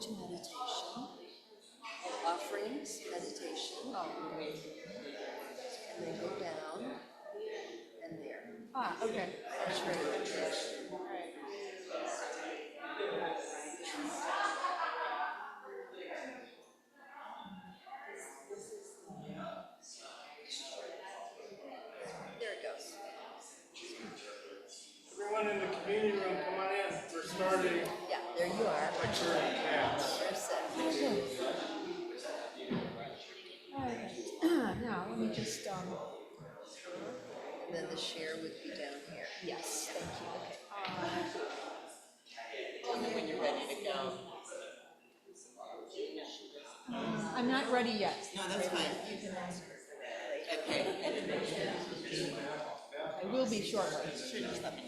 to meditation, offerings, meditation, and then go down and there. Ah, okay. That's right. All right. There it goes. Everyone in the community room, come on in. We're starting. Yeah, there you are. Lecture cats. There's set. All right. Now, let me just, And then the share would be down here. yes, thank you. Okay. Tell me when you're ready to go. I'm not ready yet. No, that's fine. You can ask her for that later. Okay. I will be shortly. Sure, just let me know.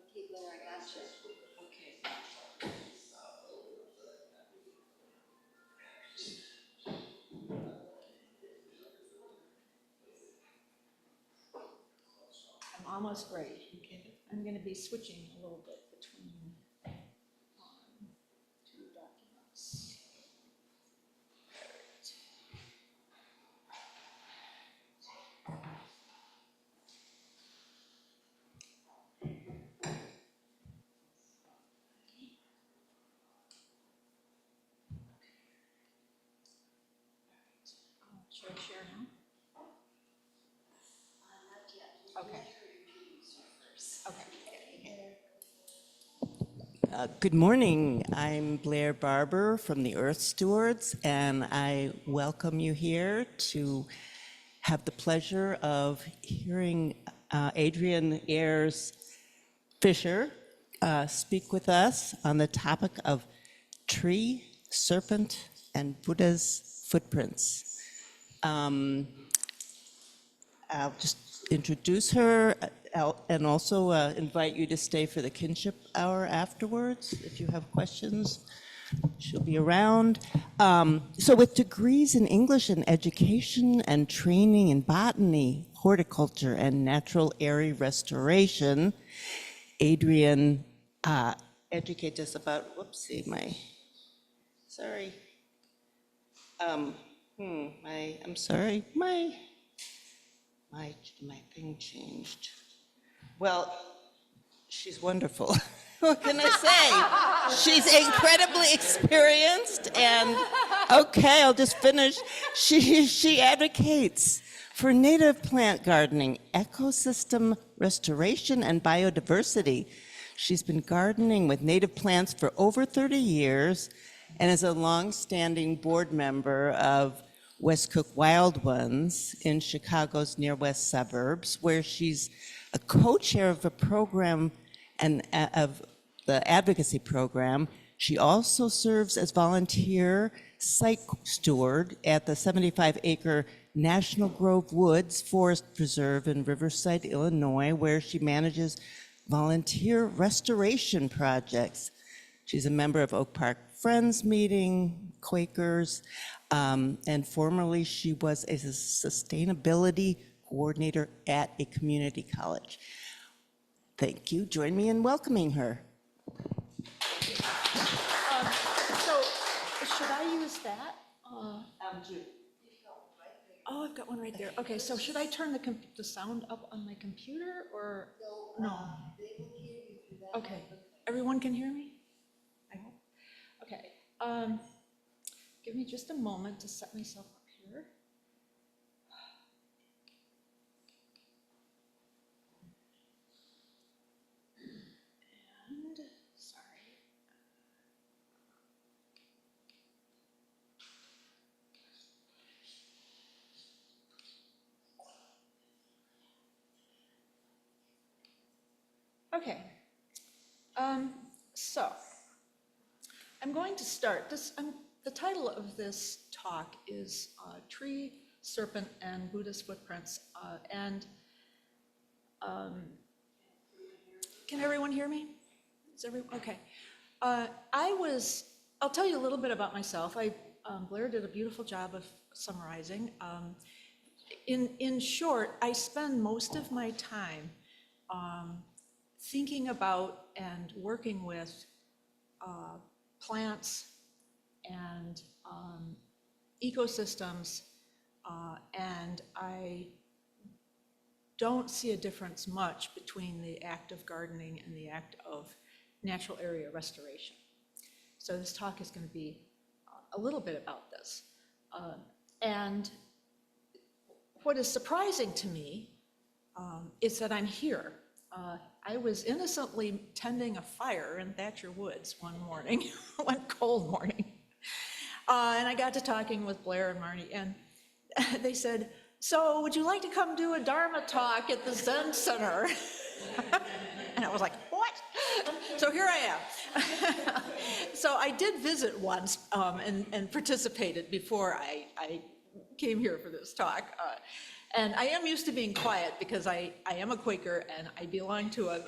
Okay, Blair, I got you. Okay. I'm almost ready. I'm going to be switching a little bit between two documents. Should I share now? Not yet. Okay. Okay. Good morning. I'm Blair Barber from the Earth Stewards, and I welcome you here to have the pleasure of hearing Adrian Ayres Fisher speak with us on the topic of tree, serpent, and Buddha's footprints. I'll just introduce her and also invite you to stay for the kinship hour afterwards if you have questions. She'll be around. So with degrees in English and education and training in botany, horticulture, and natural area restoration, Adrian educates us about, I'm sorry, my thing changed. Well, she's wonderful. What can I say? She's incredibly experienced and, okay, I'll just finish. She advocates for native plant gardening, ecosystem restoration, and biodiversity. She's been gardening with native plants for over 30 years and is a longstanding board member of West Cook Wild Ones in Chicago's near west suburbs, where she's a co-chair of a program and of the advocacy program. She also serves as volunteer site steward at the 75-acre National Grove Woods Forest Preserve in Riverside, Illinois, where she manages volunteer restoration projects. She's a member of Oak Park Friends Meeting, Quakers, and formerly she was a sustainability coordinator at a community college. Thank you. Join me in welcoming her. So, should I use that? Oh, I've got one right there. Okay, so should I turn the sound up on my computer or no? Okay, everyone can hear me? I hope. Okay, give me just a moment to set myself up here. And, sorry. Okay. So, I'm going to start. The title of this talk is Tree, Serpent, and Buddhist Footprints. Can everyone hear me? Is everyone, okay. I'll tell you a little bit about myself. Blair did a beautiful job of summarizing. In short, I spend most of my time thinking about and working with plants and ecosystems, and I don't see a difference much between the act of gardening and the act of natural area restoration. So this talk is going to be a little bit about this. And what is surprising to me is that I'm here. I was innocently tending a fire in Thatcher Woods one morning, one cold morning. And I got to talking with Blair and Marnie, and they said, "So would you like to come do a Dharma talk at the Zen Center?" And I was like, "What?" So here I am. So I did visit once and participated before I came here for this talk. And I am used to being quiet because I am a Quaker and I belong to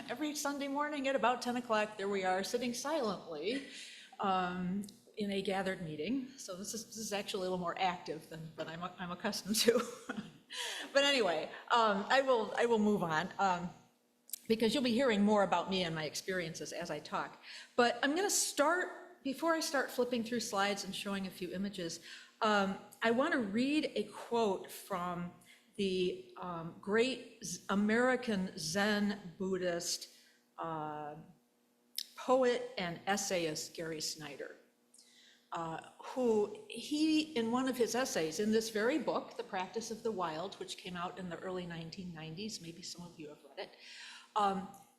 every Sunday morning at about 10 o'clock, there we are sitting silently in a gathered meeting. So this is actually a little more active than I'm accustomed to. But anyway, I will move on because you'll be hearing more about me and my experiences as I talk. But I'm gonna start, before I start flipping through slides and showing a few images, I want to read a quote from the great American Zen Buddhist poet and essayist Gary Snyder, who in one of his essays in this very book, The Practice of the Wild, which came out in the early 1990s, maybe some of you have read it,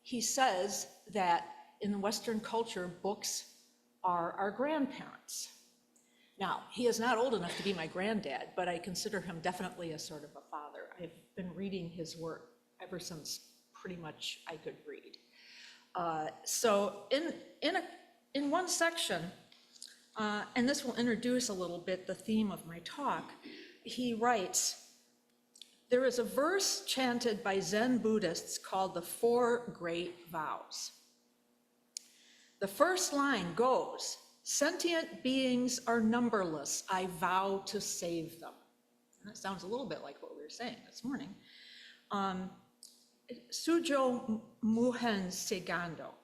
he says that in Western culture, books are our grandparents. Now, he is not old enough to be my granddad, but I consider him definitely a sort of a father. I've been reading his work ever since pretty much I could read. So in one section, and this will introduce a little bit the theme of my talk, he writes, "There is a verse chanted by Zen Buddhists called the Four Great Vows. The first line goes, 'Sentient beings are numberless. I vow to save them.'" And that sounds a little bit like what we were saying this morning. Sujo Muhen Segando.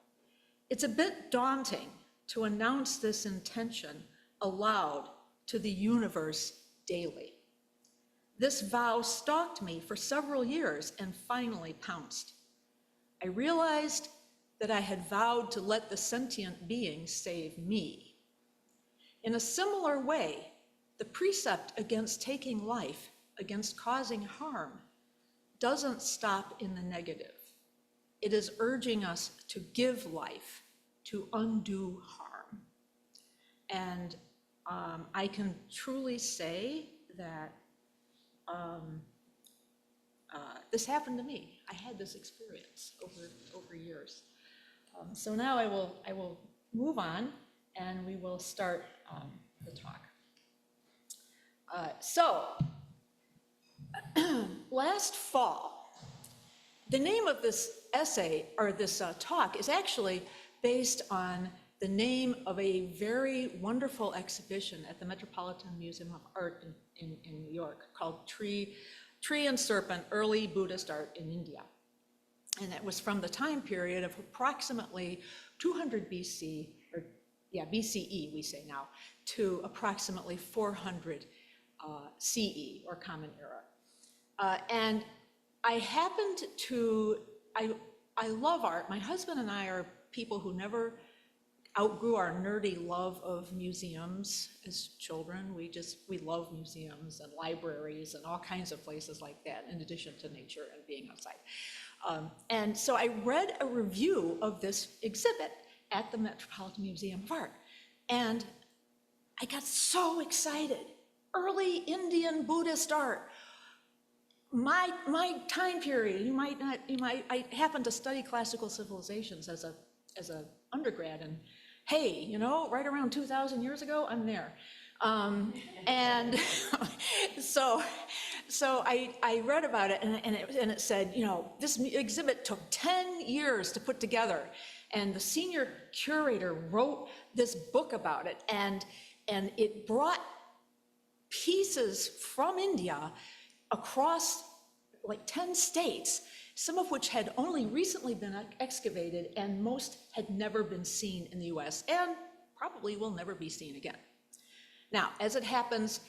It's a bit daunting to announce this intention aloud to the universe daily. This vow stalked me for several years and finally pounced. I realized that I had vowed to let the sentient beings save me. In a similar way, the precept against taking life, against causing harm, doesn't stop in the negative. It is urging us to give life, to undo harm. And I can truly say that this happened to me. I had this experience over years. So now I will move on and we will start the talk. Last fall, the name of this essay, or this talk, is actually based on the name of a very wonderful exhibition at the Metropolitan Museum of Art in New York called Tree and Serpent, Early Buddhist Art in India. And it was from the time period of approximately 200 BC, or BCE we say now, to approximately 400 CE, or Common Era. And I happened to, I love art. My husband and I are people who never outgrew our nerdy love of museums as children. We love museums and libraries and all kinds of places like that, in addition to nature and being outside. And so I read a review of this exhibit at the Metropolitan Museum of Art, and I got so excited. Early Indian Buddhist art. my time period, I happened to study classical civilizations as a undergrad, and hey, you know, right around 2,000 years ago, I'm there. And so I read about it, and it said, you know, this exhibit took 10 years to put together, and the senior curator wrote this book about it, and it brought pieces from India across like 10 states, some of which had only recently been excavated, and most had never been seen in the US, and probably will never be seen again. Now, as it happens,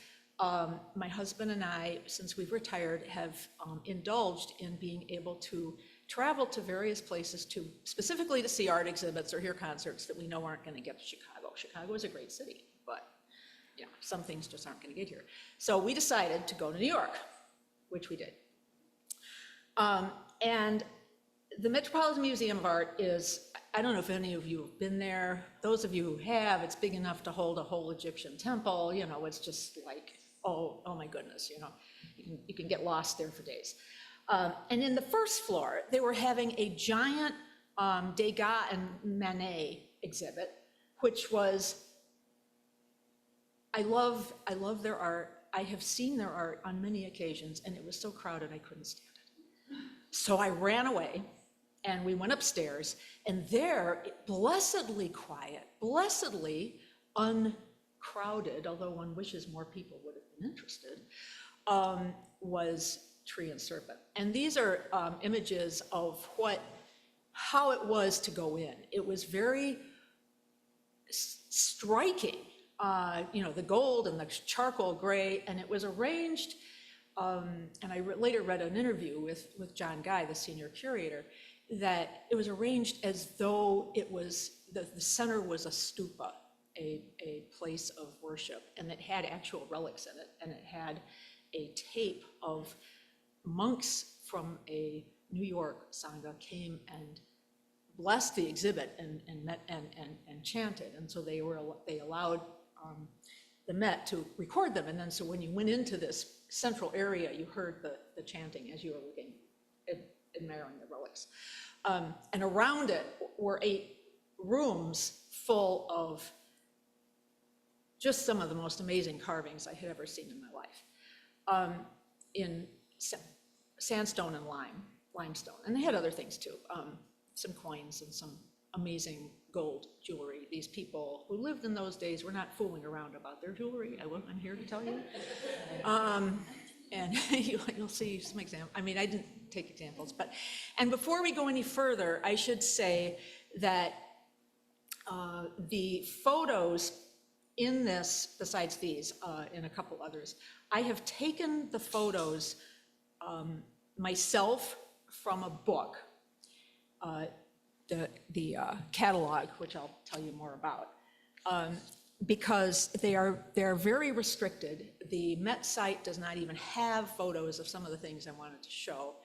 my husband and I, since we've retired, have indulged in being able to travel to various places specifically to see art exhibits or hear concerts that we know aren't going to get to Chicago. Chicago is a great city, but you know, some things just aren't going to get here. So we decided to go to New York, which we did. And the Metropolitan Museum of Art is, I don't know if any of you have been there. Those of you who have, it's big enough to hold a whole Egyptian temple. You know, it's just like, oh my goodness, you know, you can get lost there for days. And in the first floor, they were having a giant Degas and Manet exhibit, which was, I love their art. I have seen their art on many occasions, and it was so crowded I couldn't stand it. So I ran away, and we went upstairs, and there, blessedly quiet, blessedly uncrowded, although one wishes more people would have been interested, was Tree and Serpent. And these are images of how it was to go in. It was very striking, you know, the gold and the charcoal gray, and it was arranged, and I later read an interview with John Guy, the senior curator, that it was arranged as though it was, the center was a stupa, a place of worship, and it had actual relics in it, and it had a tape of monks from a New York Sangha came and blessed the exhibit and chanted, and so they allowed the Met to record them, and then so when you went into this central area, you heard the chanting as you were looking, admiring the relics. And around it were 8 rooms full of just some of the most amazing carvings I had ever seen in my life, in sandstone and limestone. And they had other things too, some coins and some amazing gold jewelry. These people who lived in those days were not fooling around about their jewelry, I'm here to tell you. And you'll see some examples. I mean, I didn't take examples, and before we go any further, I should say that the photos in this, besides these, and a couple others, I have taken the photos myself from a book, the catalog, which I'll tell you more about, because they are very restricted. The Met site does not even have photos of some of the things I wanted to show.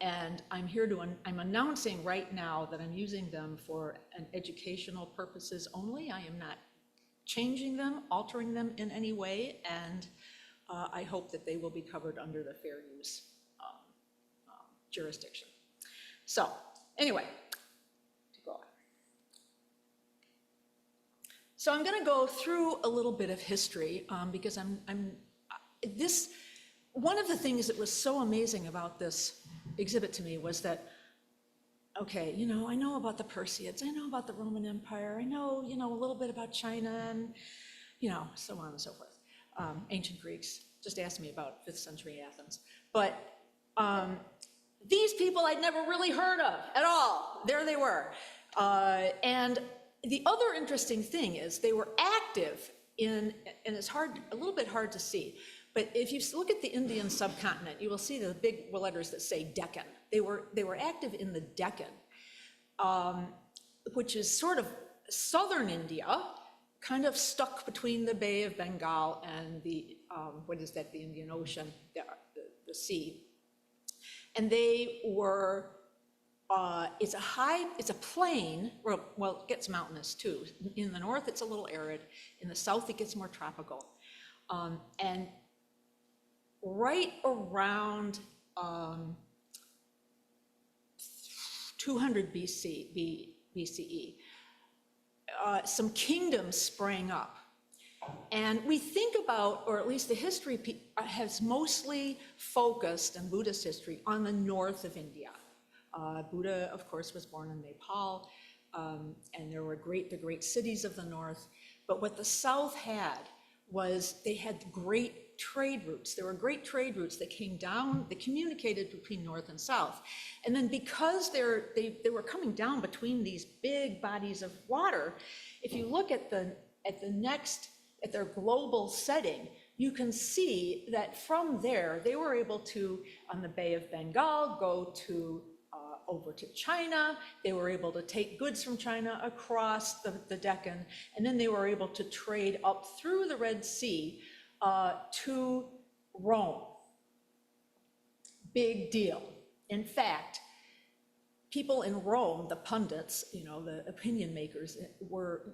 And I'm announcing right now that I'm using them for an educational purposes only. I am not changing them, altering them in any way, and I hope that they will be covered under the fair use jurisdiction. So anyway, to go on. So I'm going to go through a little bit of history because one of the things that was so amazing about this exhibit to me was that, okay, you know, I know about the Perseids, I know about the Roman Empire, I know, you know, a little bit about China and, you know, so on and so forth. Ancient Greeks, just ask me about 5th century Athens. But these people I'd never really heard of at all. There they were. And the other interesting thing is they were active in, and it's a little bit hard to see, but if you look at the Indian subcontinent, you will see the big letters that say Deccan. They were active in the Deccan, which is sort of southern India, kind of stuck between the Bay of Bengal and the, the Indian Ocean, the sea. And they were, it's a plain, well, it gets mountainous too. In the north, it's a little arid. In the south, it gets more tropical. And right around 200 BCE, some kingdoms sprang up. And we think about, or at least the history has mostly focused in Buddhist history on the north of India. Buddha, of course, was born in Nepal, and there were the great cities of the north. But what the south had was they had great trade routes. There were great trade routes that came down, that communicated between north and south. And then because they were coming down between these big bodies of water, if you look at their global setting, you can see that from there, they were able to, on the Bay of Bengal, go to over to China. They were able to take goods from China across the Deccan, and then they were able to trade up through the Red Sea to Rome. Big deal. In fact, people in Rome, the pundits, the opinion makers,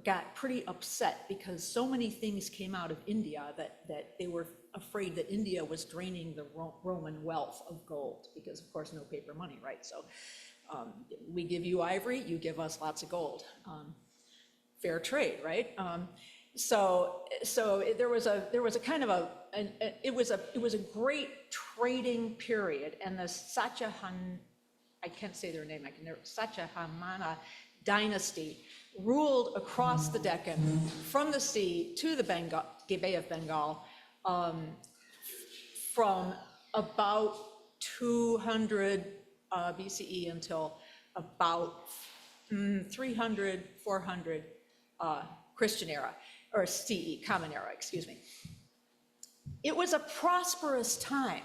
got pretty upset because so many things came out of India that they were afraid that India was draining the Roman wealth of gold, because of course no paper money, right? So we give you ivory, you give us lots of gold. Fair trade, right? So there was a kind of it was a great trading period, and the I can't say their name, Satyahamana dynasty ruled across the Deccan from the sea to the Bay of Bengal from about 200 BCE until about 300, 400 Christian era, or CE, Common Era, excuse me. It was a prosperous time.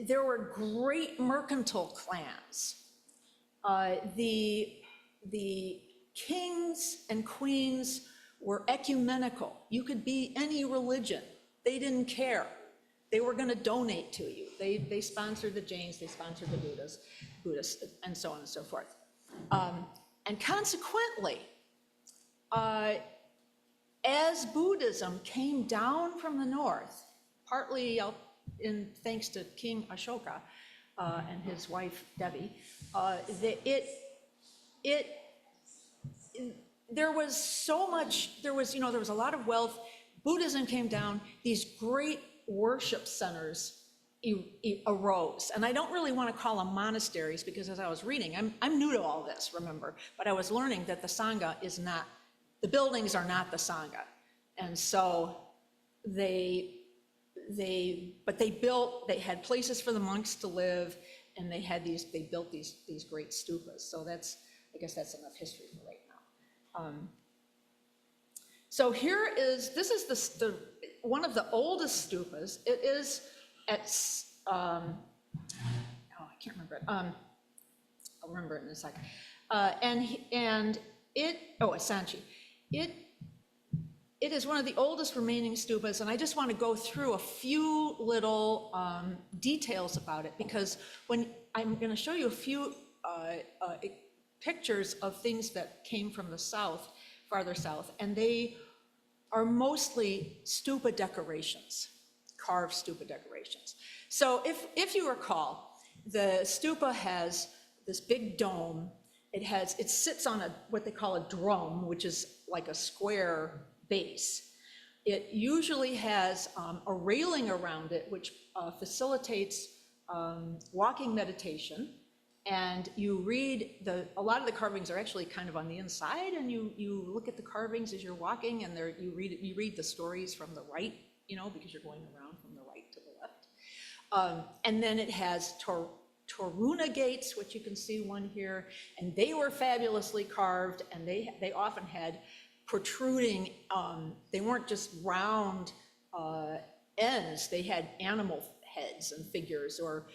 There were great mercantile clans. The kings and queens were ecumenical. You could be any religion. They didn't care. They were going to donate to you. They sponsored the Jains, they sponsored the Buddhists, and so on and so forth. And consequently, as Buddhism came down from the north, partly thanks to King Ashoka and his wife Devi, there was a lot of wealth. Buddhism came down. These great worship centers arose, and I don't really want to call them monasteries, because as I was reading, I'm new to all this, remember, but I was learning that the Sangha is not, the buildings are not the Sangha, and so they had places for the monks to live, and they built these great stupas. So I guess that's enough history for right now. So this is one of the oldest stupas. It is at, I can't remember it. I'll remember it in a second. Sanchi. It is one of the oldest remaining stupas, and I just want to go through a few little details about it, because when I'm going to show you a few pictures of things that came from the south, farther south, and they are mostly stupa decorations, carved stupa decorations. So if you recall, the stupa has this big dome. It sits on what they call a drome, which is like a square base. It usually has a railing around it, which facilitates walking meditation. And you read a lot of the carvings are actually kind of on the inside, and you look at the carvings as you're walking, and you read the stories from the right, because you're going around from the right to the left. And then it has Toruna gates, which you can see one here, and they were fabulously carved, and they often had protruding, they weren't just round ends, they had animal heads and figures or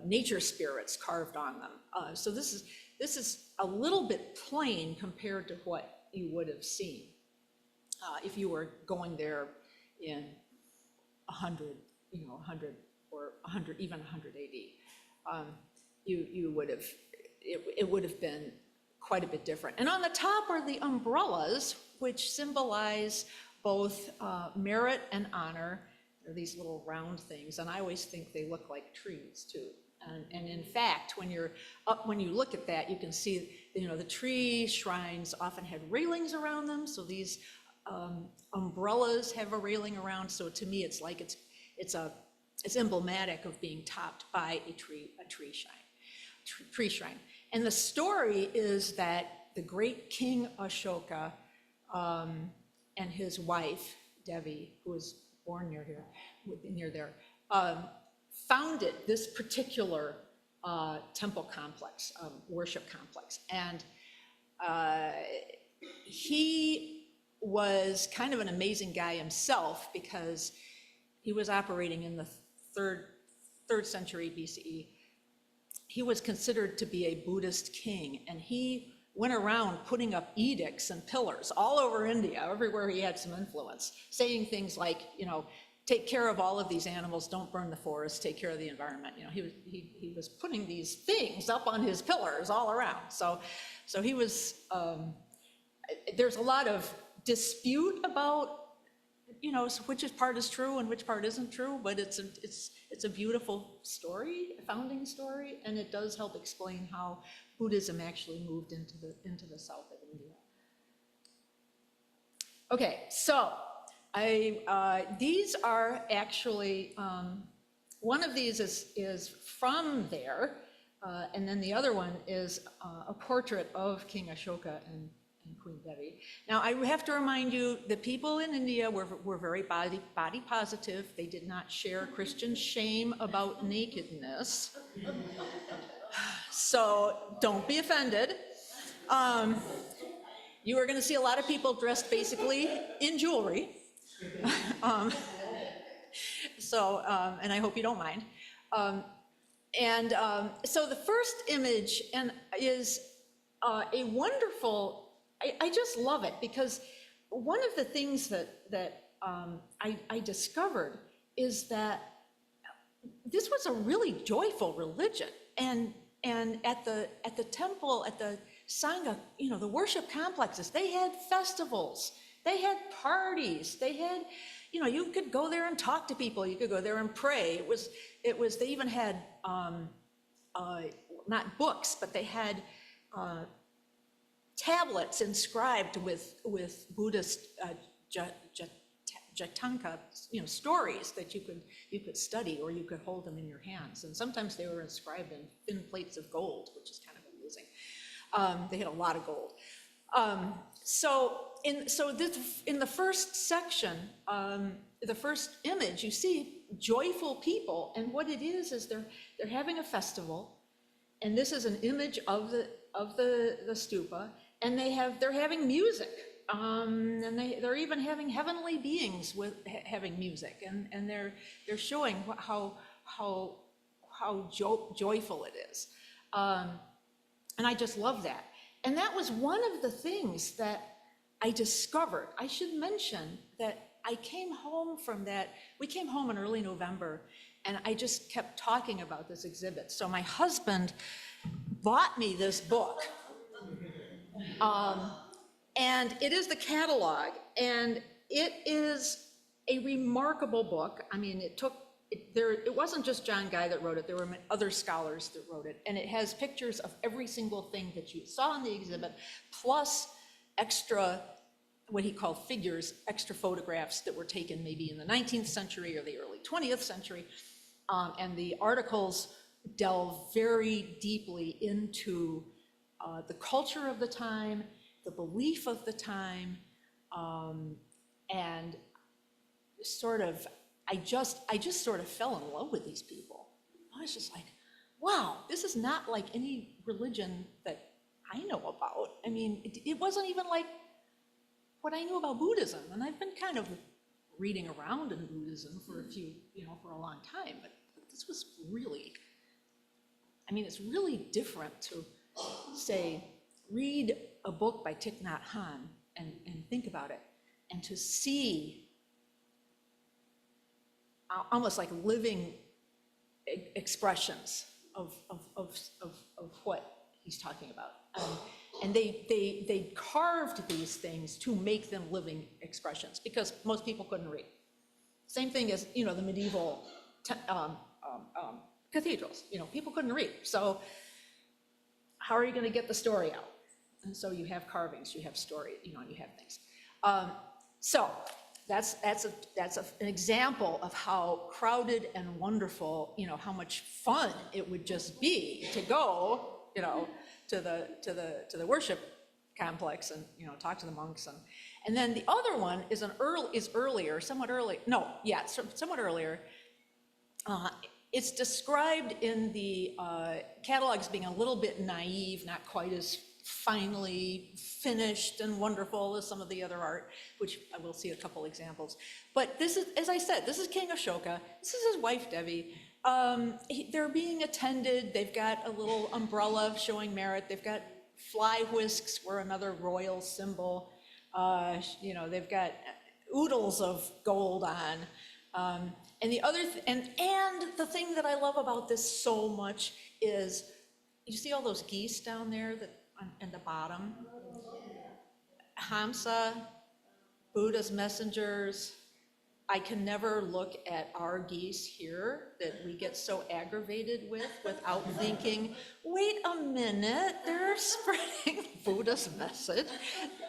nature spirits carved on them. So this is a little bit plain compared to what you would have seen if you were going there in 100, 100 or 100, even 100 AD. You would have, it would have been quite a bit different. And on the top are the umbrellas, which symbolize both merit and honor. They're these little round things, and I always think they look like trees too. And in fact, when you look at that, you can see, the tree shrines often had railings around them. So these umbrellas have a railing around. So to me, it's like it's emblematic of being topped by a tree shrine. And the story is that the great King Ashoka and his wife Devi, who was born near there, founded this particular temple complex, worship complex. And he was kind of an amazing guy himself, because he was operating in the third century BCE. He was considered to be a Buddhist king, and he went around putting up edicts and pillars all over India, everywhere he had some influence, saying things like, take care of all of these animals, don't burn the forest, take care of the environment. He was putting these things up on his pillars all around. So he was, there's a lot of dispute about, which part is true and which part isn't true, but it's a beautiful story, a founding story, and it does help explain how Buddhism actually moved into the south of India. Okay, so these are actually, one of these is from there, and then the other one is a portrait of King Ashoka and Queen Devi. Now, I have to remind you, the people in India were very body positive. They did not share Christian shame about nakedness. So don't be offended. You are going to see a lot of people dressed basically in jewelry. And I hope you don't mind. So the first image is a wonderful, I just love it, because one of the things that I discovered is that this was a really joyful religion, and at the temple, at the Sangha, the worship complexes, they had festivals, they had parties, they had, you could go there and talk to people, you could go there and pray. It was they even had not books, but they had tablets inscribed with Buddhist Jatanka, stories that you could study, or you could hold them in your hands. And sometimes they were inscribed in thin plates of gold, which is kind of amusing. They had a lot of gold. So in the first section, the first image, you see joyful people, and what it is they're having a festival, and this is an image of the stupa, and they're having music, and they're even having heavenly beings having music, and they're showing how joyful it is, and I just love that. And that was one of the things that I discovered. I should mention that I came home from that. We came home in early November, and I just kept talking about this exhibit. So my husband bought me this book, and it is the catalog, and it is a remarkable book. I mean, it wasn't just John Guy that wrote it, there were other scholars that wrote it, and it has pictures of every single thing that you saw in the exhibit, plus extra, what he called figures, extra photographs that were taken maybe in the 19th century or the early 20th century, and the articles delve very deeply into the culture of the time, the belief of the time, and sort of, I just sort of fell in love with these people. I was just like, wow, this is not like any religion that I know about. I mean, it wasn't even like what I knew about Buddhism, and I've been kind of reading around in Buddhism for for a long time, but this was really, I mean, it's really different to, say, read a book by Thich Nhat Hanh and think about it, and to see almost like living expressions of what he's talking about. And they carved these things to make them living expressions, because most people couldn't read. Same thing as, you know, the medieval cathedrals, you know, people couldn't read. So how are you gonna get the story out? And so you have carvings, you have story, you know, you have things. So that's an example of how crowded and wonderful, you know, how much fun it would just be to go, you know, to the worship complex and, you know, talk to the monks. And then the other one is somewhat earlier. It's described in the catalog as being a little bit naive, not quite as finely finished and wonderful as some of the other art, which I will see a couple examples. But this is, as I said, this is King Ashoka. This is his wife, Devi. They're being attended. They've got a little umbrella showing merit. They've got fly whisks, were another royal symbol. You know, they've got oodles of gold on. And the other, and the thing that I love about this so much is, you see all those geese down there that in the bottom? Hamsa, Buddha's messengers. I can never look at our geese here that we get so aggravated with without thinking, wait a minute, they're spreading Buddha's message.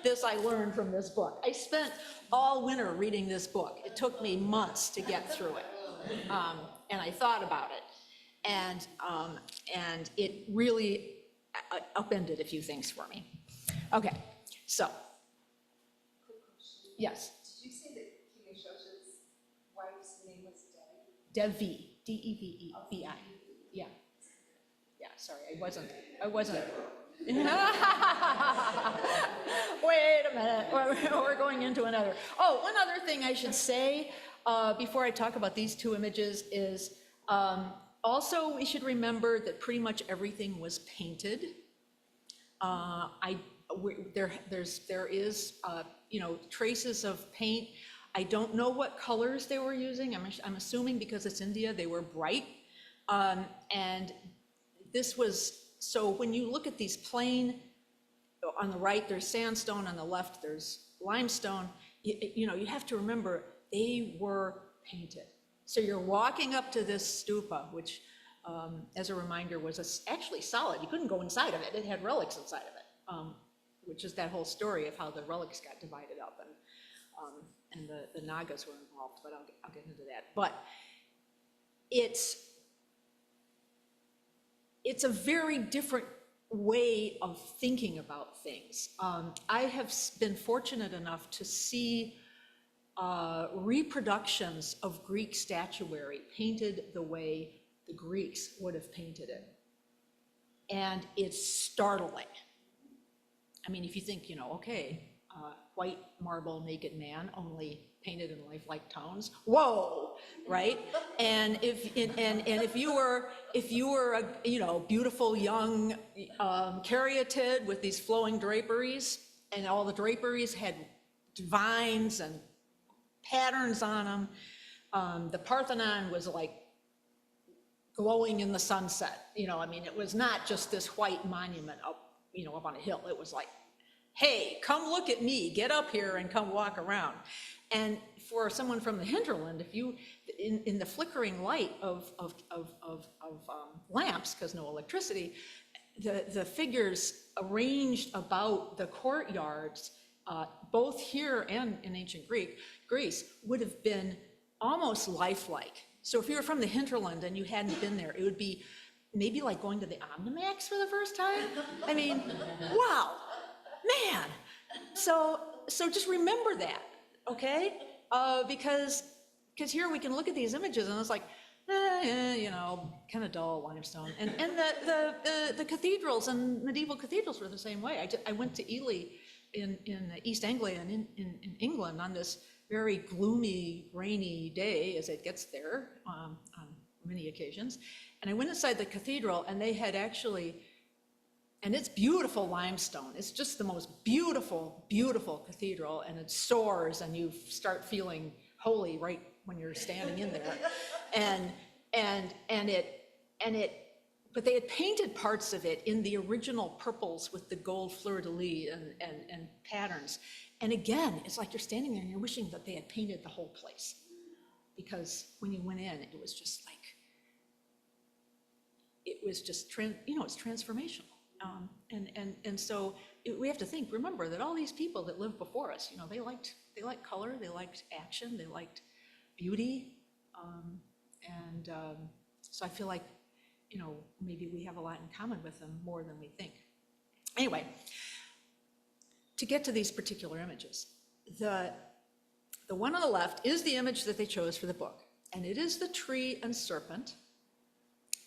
This I learned from this book. I spent all winter reading this book. It took me months to get through it. And I thought about it. And it really upended a few things for me. Okay, so, yes. Did you say that King Ashoka's wife's name was Devi, D-E-V-E-V-I. Yeah. Yeah, sorry, I wasn't. Wait a minute, we're going into another. Oh, one other thing I should say before I talk about these two images is also we should remember that pretty much everything was painted. There is you know, traces of paint. I don't know what colors they were using. I'm assuming because it's India, they were bright. And this was, so when you look at these plain, on the right there's sandstone, on the left there's limestone, you know, you have to remember they were painted. So you're walking up to this stupa, which as a reminder was actually solid. You couldn't go inside of it. It had relics inside of it, which is that whole story of how the relics got divided up and the Nagas were involved, but I'll get into that. But it's a very different way of thinking about things. I have been fortunate enough to see reproductions of Greek statuary painted the way the Greeks would have painted it. And it's startling. I mean, if you think, you know, okay, white marble naked man, only painted in lifelike tones. Whoa, right? And if you were a, you know, beautiful young caryatid with these flowing draperies, and all the draperies had vines and patterns on them, the Parthenon was like glowing in the sunset. You know, I mean, it was not just this white monument up, you know, up on a hill. It was like, hey, come look at me, get up here and come walk around. And for someone from the hinterland, if you, in the flickering light of lamps, because no electricity, the figures arranged about the courtyards, both here and in ancient Greece, would have been almost lifelike. So if you were from the hinterland and you hadn't been there, it would be maybe like going to the Omnimax for the first time. I mean, wow, man. So just remember that, okay? Because here we can look at these images and it's like, you know, kind of dull limestone. And the cathedrals and medieval cathedrals were the same way. I went to Ely in East Anglia and in England on this very gloomy, rainy day, as it gets there on many occasions. And I went inside the cathedral and they had actually, and it's beautiful limestone. It's just the most beautiful, beautiful cathedral, and it soars and you start feeling holy right when you're standing in there. But they had painted parts of it in the original purples with the gold fleur-de-lis and patterns. And again, it's like you're standing there and you're wishing that they had painted the whole place. because when you went in, it was just like, it was just, it's transformational. And so we have to think, remember that all these people that lived before us, they liked color, they liked action, they liked beauty. So I feel like, maybe we have a lot in common with them more than we think. Anyway, to get to these particular images, the one on the left is the image that they chose for the book, and it is the tree and serpent.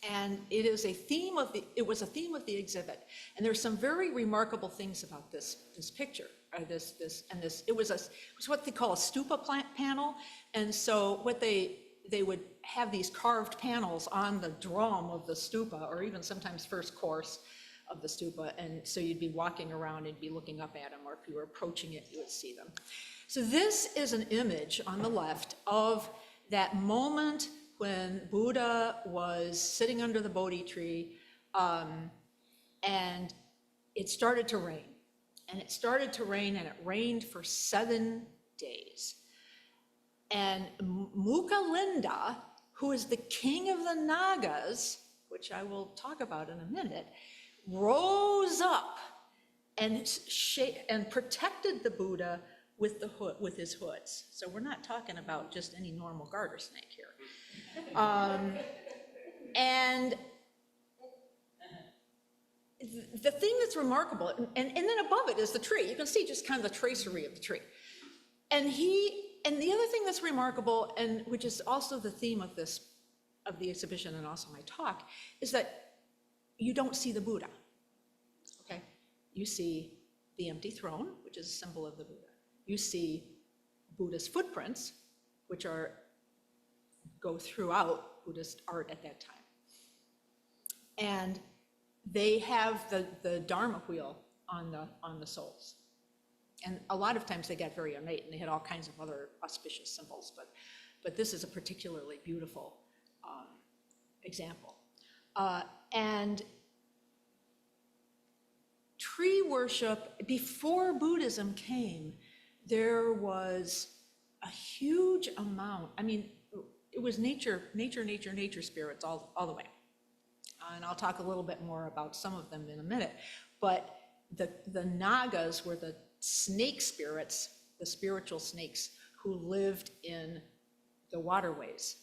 And it was a theme of the exhibit. And there's some very remarkable things about this picture, or it was what they call a stupa panel. And so what they would have these carved panels on the drum of the stupa, or even sometimes first course of the stupa. And so you'd be walking around and be looking up at them, or if you were approaching it, you would see them. So this is an image on the left of that moment when Buddha was sitting under the Bodhi tree, and it started to rain. And it started to rain, and it rained for 7 days. And Mukalinda, who is the king of the Nagas, which I will talk about in a minute, rose up and protected the Buddha with his hoods. So we're not talking about just any normal garter snake here. And the thing that's remarkable, and then above it is the tree. You can see just kind of the tracery of the tree. And the other thing that's remarkable, and which is also the theme of the exhibition and also my talk, is that you don't see the Buddha. Okay, you see the empty throne, which is a symbol of the Buddha. You see Buddha's footprints, which go throughout Buddhist art at that time. And they have the Dharma wheel on the soles. And a lot of times they got very ornate, and they had all kinds of other auspicious symbols, but this is a particularly beautiful example. And tree worship, before Buddhism came, there was a huge amount. I mean, it was nature spirits all the way. And I'll talk a little bit more about some of them in a minute. But the Nagas were the snake spirits, the spiritual snakes who lived in the waterways.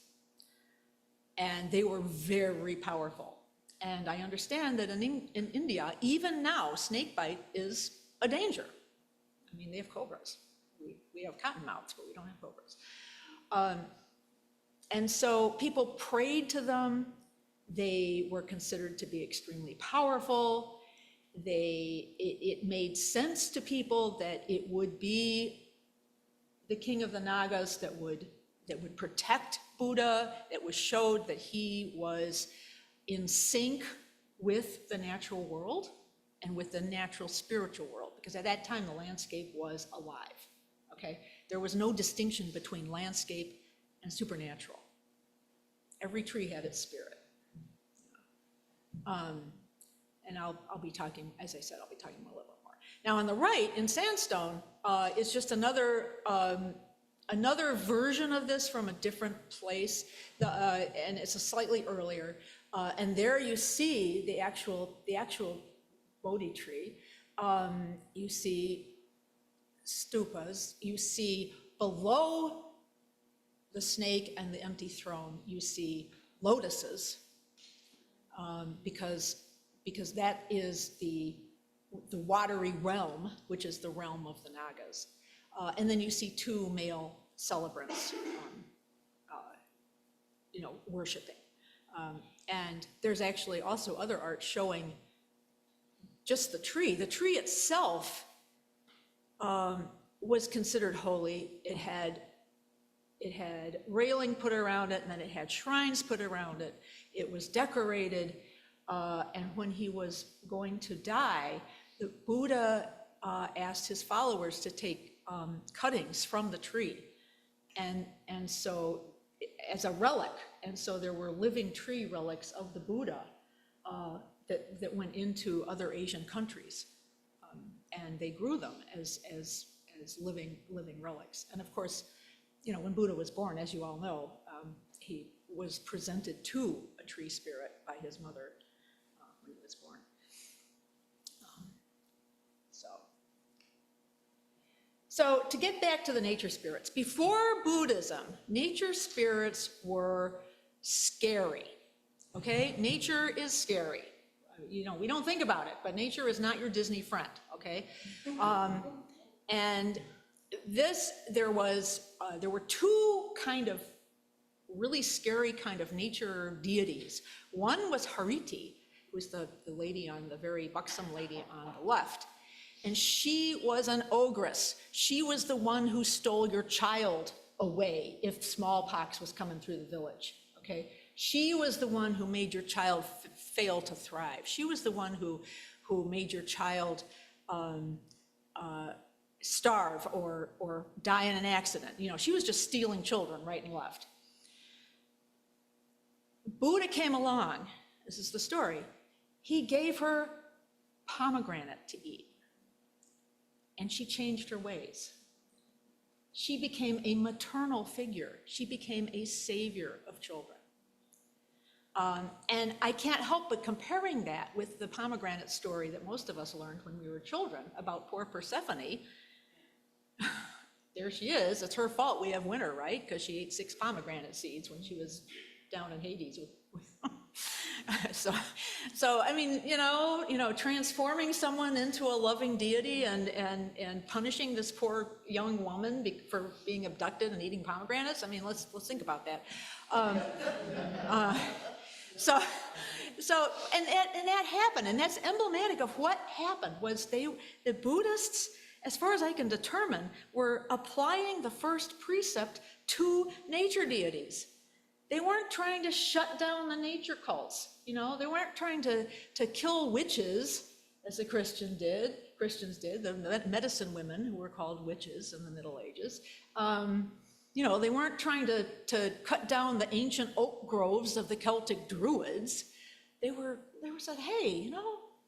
And they were very powerful. And I understand that in India, even now, snake bite is a danger. I mean, they have cobras. We have cottonmouths, but we don't have cobras. And so people prayed to them. They were considered to be extremely powerful. It made sense to people that it would be the king of the Nagas that would protect Buddha, that showed that he was in sync with the natural world and with the natural spiritual world, because at that time the landscape was alive. Okay, there was no distinction between landscape and supernatural. Every tree had its spirit. And I'll be talking, as I said, I'll be talking a little bit more. Now on the right, in sandstone, is just another version of this from a different place, and it's a slightly earlier. And there you see the actual Bodhi tree. You see stupas. You see below the snake and the empty throne, you see lotuses, because that is the watery realm, which is the realm of the Nagas. And then you see 2 male celebrants, worshiping. And there's actually also other art showing just the tree. The tree itself was considered holy. It had railing put around it, and then it had shrines put around it. It was decorated, and when he was going to die, the Buddha asked his followers to take cuttings from the tree, and so as a relic. And so there were living tree relics of the Buddha that went into other Asian countries, and they grew them as living relics. And of course, when Buddha was born, as you all know, he was presented to a tree spirit by his mother when he was born. So to get back to the nature spirits, before Buddhism, nature spirits were scary, okay? Nature is scary. We don't think about it, but nature is not your Disney friend, okay? And there were two kind of really scary kind of nature deities. One was Hariti, who's the lady the very buxom lady on the left. And she was an ogress. She was the one who stole your child away if smallpox was coming through the village, okay? She was the one who made your child fail to thrive. She was the one who made your child starve or die in an accident. She was just stealing children right and left. Buddha came along, this is the story, he gave her pomegranate to eat. And she changed her ways. She became a maternal figure. She became a savior of children. And I can't help but comparing that with the pomegranate story that most of us learned when we were children about poor Persephone. There she is. It's her fault we have winter, right? Because she ate 6 pomegranate seeds when she was down in Hades with So I mean, transforming someone into a loving deity and punishing this poor young woman for being abducted and eating pomegranates. I mean, let's think about that. So that happened, and that's emblematic of what happened. Was the Buddhists, as far as I can determine, were applying the first precept to nature deities. They weren't trying to shut down the nature cults. They weren't trying to kill witches, as the Christians did, the medicine women who were called witches in the Middle Ages. They weren't trying to cut down the ancient oak groves of the Celtic Druids. They were said, hey,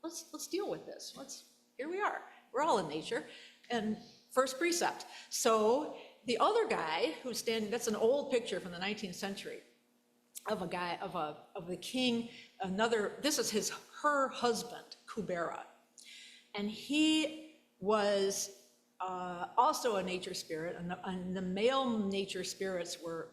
let's deal with this. Here we are. We're all in nature. And first precept. So the other guy who's standing, that's an old picture from the 19th century of a guy, of the king, this is her husband, Kubera. And he was also a nature spirit, and the male nature spirits were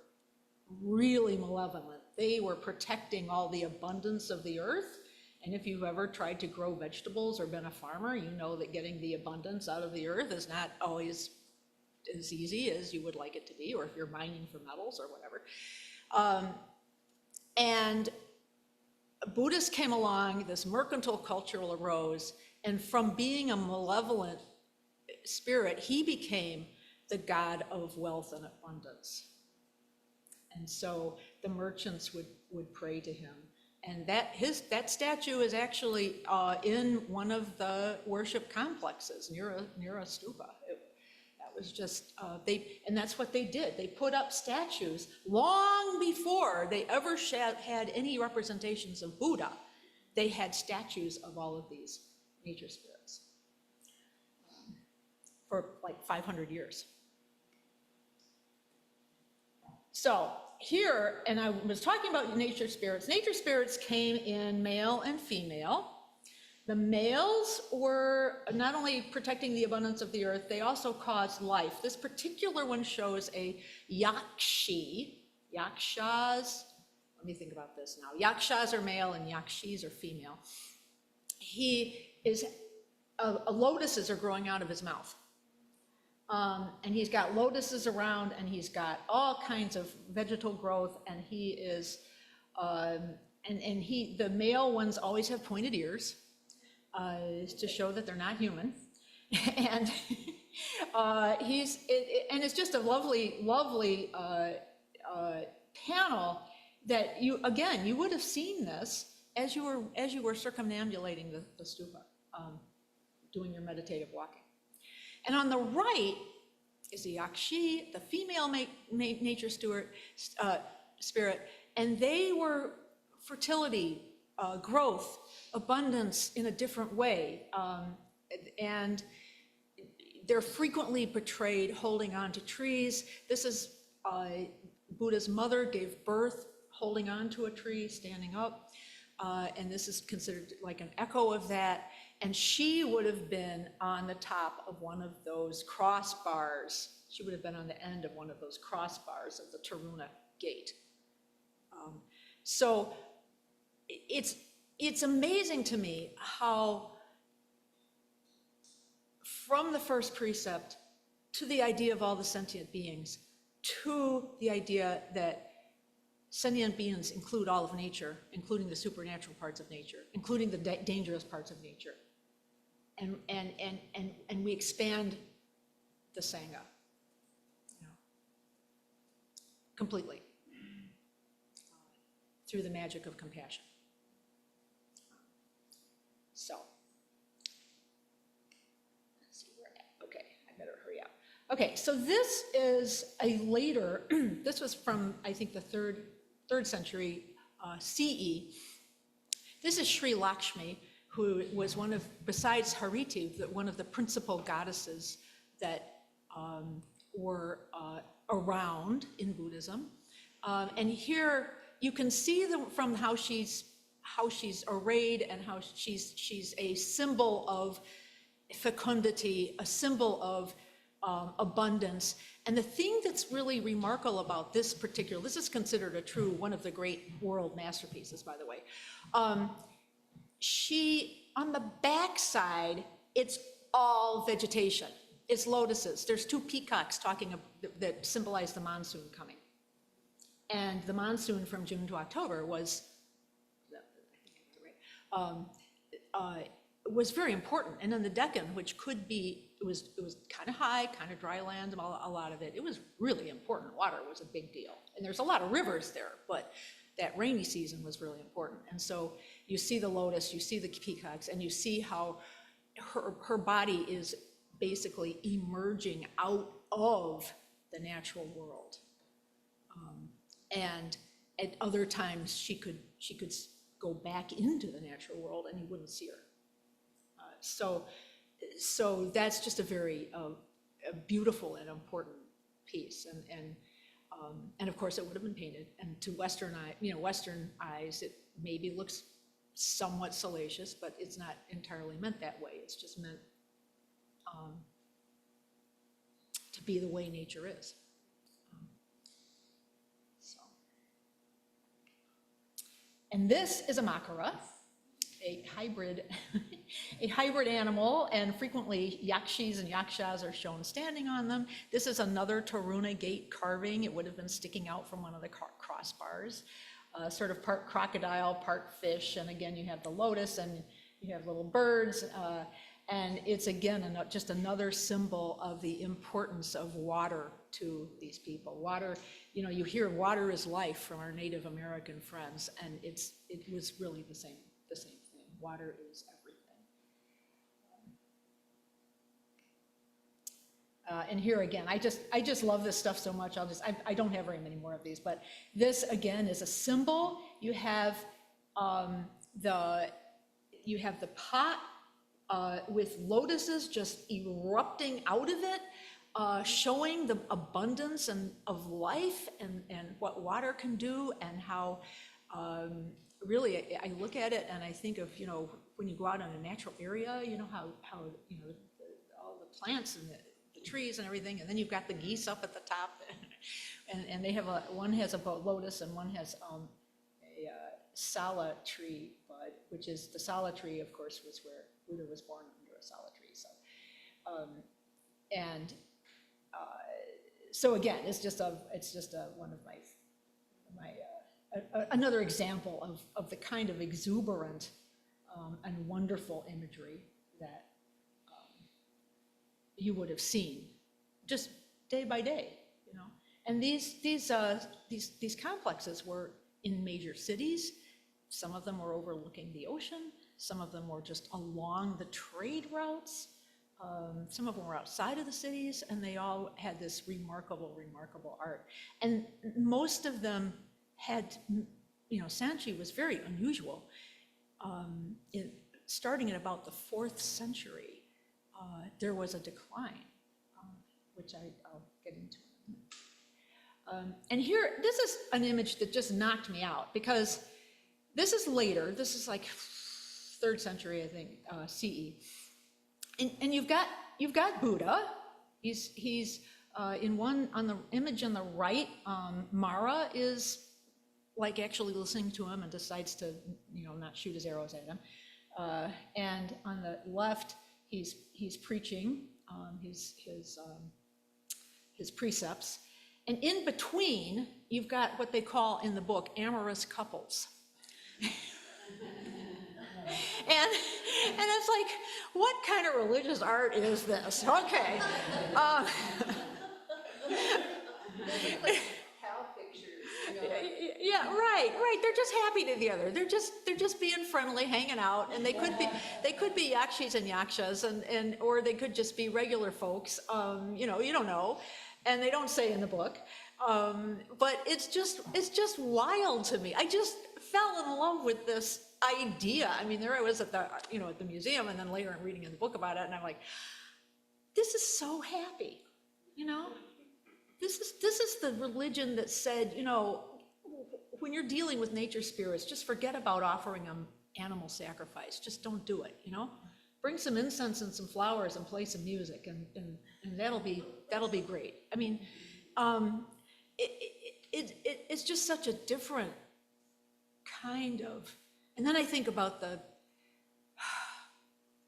really malevolent. They were protecting all the abundance of the earth. And if you've ever tried to grow vegetables or been a farmer, you know that getting the abundance out of the earth is not always as easy as you would like it to be, or if you're mining for metals or whatever. And Buddhists came along, this mercantile culture arose, and from being a malevolent spirit, he became the god of wealth and abundance. And so the merchants would pray to him. And that statue is actually in one of the worship complexes near a stupa. That was just, and that's what they did. They put up statues long before they ever had any representations of Buddha. They had statues of all of these nature spirits for like 500 years. So here, and I was talking about nature spirits. Nature spirits came in male and female. The males were not only protecting the abundance of the earth, they also caused life. This particular one shows a yakshi. Yakshas, let me think about this now. Yakshas are male and yakshis are female. Lotuses are growing out of his mouth. And he's got lotuses around, and he's got all kinds of vegetal growth, and he is, the male ones always have pointed ears, to show that they're not human. And and it's just a lovely, lovely panel that you would have seen this as you were circumambulating the stupa, doing your meditative walking. And on the right is the yakshi, the female nature spirit, and they were fertility, growth, abundance in a different way. And they're frequently portrayed holding on to trees. This is Buddha's mother gave birth holding on to a tree, standing up, and this is considered like an echo of that. And she would have been on the top of one of those crossbars. She would have been on the end of one of those crossbars of the Taruna gate. So it's amazing to me how from the first precept to the idea of all the sentient beings, to the idea that sentient beings include all of nature, including the supernatural parts of nature, including the dangerous parts of nature. And we expand the Sangha, completely, through the magic of compassion. So, let's see where we're at. Okay, I better hurry up. Okay, so this is a later, this was from, I think, the third century CE. This is Sri Lakshmi, who was one of, besides Hariti, one of the principal goddesses that were around in Buddhism. And here you can see from how she's arrayed and how she's a symbol of fecundity, a symbol of abundance. And the thing that's really remarkable about this is considered a true, one of the great world masterpieces, by the way. On the backside, it's all vegetation. It's lotuses. There's two peacocks that symbolize the monsoon coming. And the monsoon from June to October was very important. And in the Deccan, which could be, it was kind of high, kind of dry land, a lot of it. It was really important. Water was a big deal. And there's a lot of rivers there, but that rainy season was really important. And so you see the lotus, you see the peacocks, and you see how her body is basically emerging out of the natural world. And at other times she could go back into the natural world and you wouldn't see her. So that's just a very a beautiful and important piece. And of course it would have been painted. And to Western eyes, it maybe looks somewhat salacious, but it's not entirely meant that way. It's just meant to be the way nature is. And this is a makara, a hybrid animal, and frequently yakshis and yakshas are shown standing on them. This is another Taruna gate carving. It would have been sticking out from one of the crossbars, sort of part crocodile, part fish, and again you have the lotus and you have little birds, and it's again just another symbol of the importance of water to these people. Water, you hear water is life from our Native American friends, and it was really the same thing. Water is everything. And here again, I just love this stuff so much. I don't have very many more of these, but this again is a symbol. You have the pot with lotuses just erupting out of it, showing the abundance of life and what water can do, and how really I look at it and I think of, when you go out in a natural area, how all the plants and the trees and everything, and then you've got the geese up at the top, and they have one has a lotus and one has a sala tree bud, which is the sala tree, of course, was where Buddha was born under a sala tree. So again, it's just one of my another example of the kind of exuberant and wonderful imagery that you would have seen just day by day, And these complexes were in major cities. Some of them were overlooking the ocean. Some of them were just along the trade routes. Some of them were outside of the cities, and they all had this remarkable art. And most of them had, Sanchi was very unusual. Starting in about the 4th century, there was a decline, which I'll get into in a And here, this is an image that just knocked me out, because this is later, this is like 3rd century, I think, CE. And you've got Buddha. He's in one, on the image on the right, Mara is like actually listening to him and decides to, not shoot his arrows at him. And on the left, he's preaching his precepts. And in between, you've got what they call in the book amorous couples. And it's like, what kind of religious art is this? Okay. Yeah, right. They're just happy together. They're just being friendly, hanging out, and they could be yakshis and yakshas, and or they could just be regular folks. You don't know, and they don't say in the book. But it's just wild to me. I just fell in love with this idea. I mean, there I was at the museum, and then later I'm reading in the book about it, and I'm like, this is so happy, This is the religion that said, when you're dealing with nature spirits, just forget about offering them animal sacrifice. Just don't do it, Bring some incense and some flowers and play some music, and that'll be great. I mean, it's just such a different kind of. And then I think about the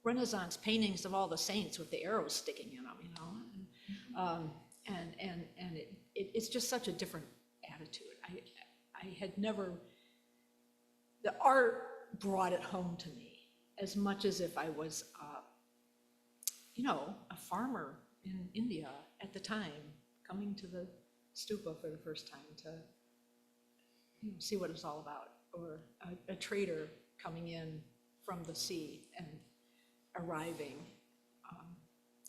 Renaissance paintings of all the saints with the arrows sticking in them, and it's just such a different attitude. I had never, the art brought it home to me as much as if I was, a farmer in India at the time, coming to the stupa for the first time to see what it was all about, or a trader coming in from the sea and arriving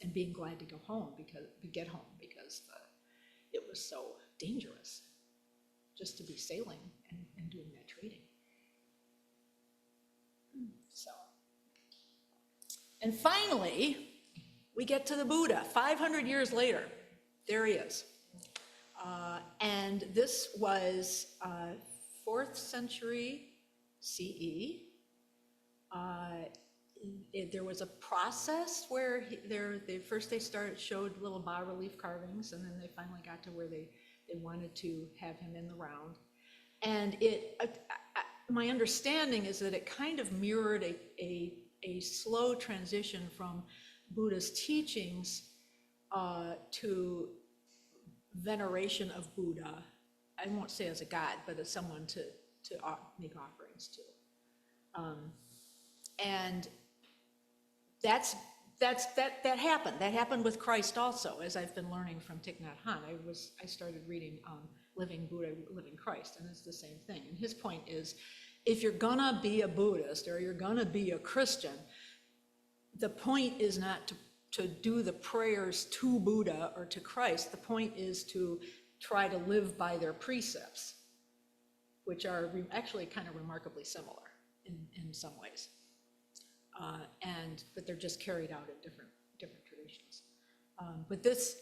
and being glad to get home because it was so dangerous just to be sailing and doing that trading. So, and finally, we get to the Buddha, 500 years later. There he is. And this was 4th century CE. There was a process where they showed little bas-relief carvings, and then they finally got to where they wanted to have him in the round. And my understanding is that it kind of mirrored a slow transition from Buddha's teachings to veneration of Buddha. I won't say as a god, but as someone to make offerings to. And that happened. That happened with Christ also, as I've been learning from Thich Nhat Hanh. I started reading Living Buddha, Living Christ, and it's the same thing. And his point is, if you're gonna be a Buddhist or you're gonna be a Christian, the point is not to do the prayers to Buddha or to Christ. The point is to try to live by their precepts, which are actually kind of remarkably similar in some ways. But they're just carried out in different traditions. But this,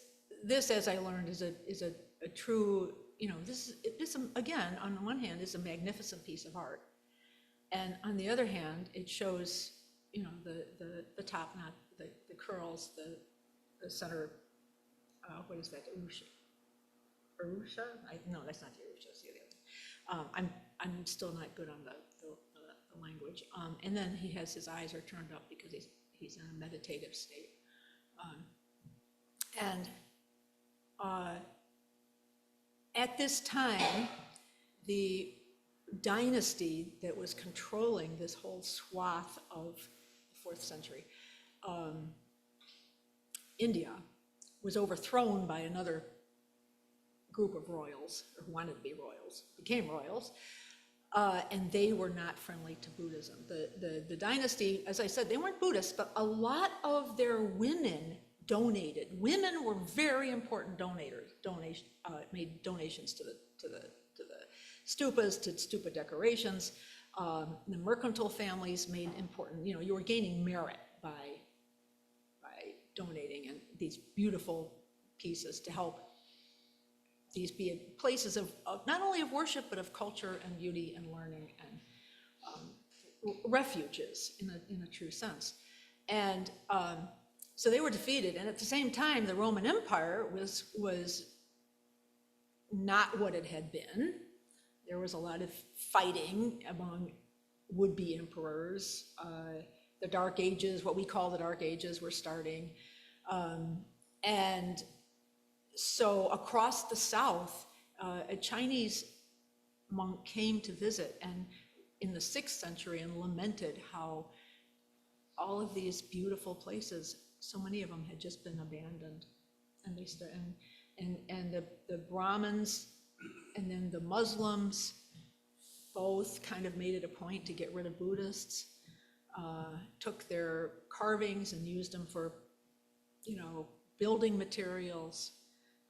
as I learned, is a true, this again, on the one hand, is a magnificent piece of art, and on the other hand, it shows, the top knot, the curls, the center, what is that, Urusha? No, that's not the Urusha, it's the other one. I'm still not good on the language. And then he has his eyes are turned up because he's in a meditative state. At this time, the dynasty that was controlling this whole swath of the 4th century India was overthrown by another group of royals, or who wanted to be royals, became royals. And they were not friendly to Buddhism. The dynasty, as I said, they weren't Buddhists, but a lot of their women donated. Women were very important donators. Made donations to the stupas, to stupa decorations. The mercantile families made important. You were gaining merit by donating and these beautiful pieces to help these be places of not only of worship, but of culture and beauty and learning and refuges in a true sense. And so they were defeated, and at the same time, the Roman Empire was not what it had been. There was a lot of fighting among would-be emperors. The Dark Ages, what we call the Dark Ages, were starting. And so across the South, a Chinese monk came to visit and in the 6th century and lamented how all of these beautiful places, so many of them had just been abandoned. And the Brahmins and then the Muslims both kind of made it a point to get rid of Buddhists, took their carvings and used them for, building materials.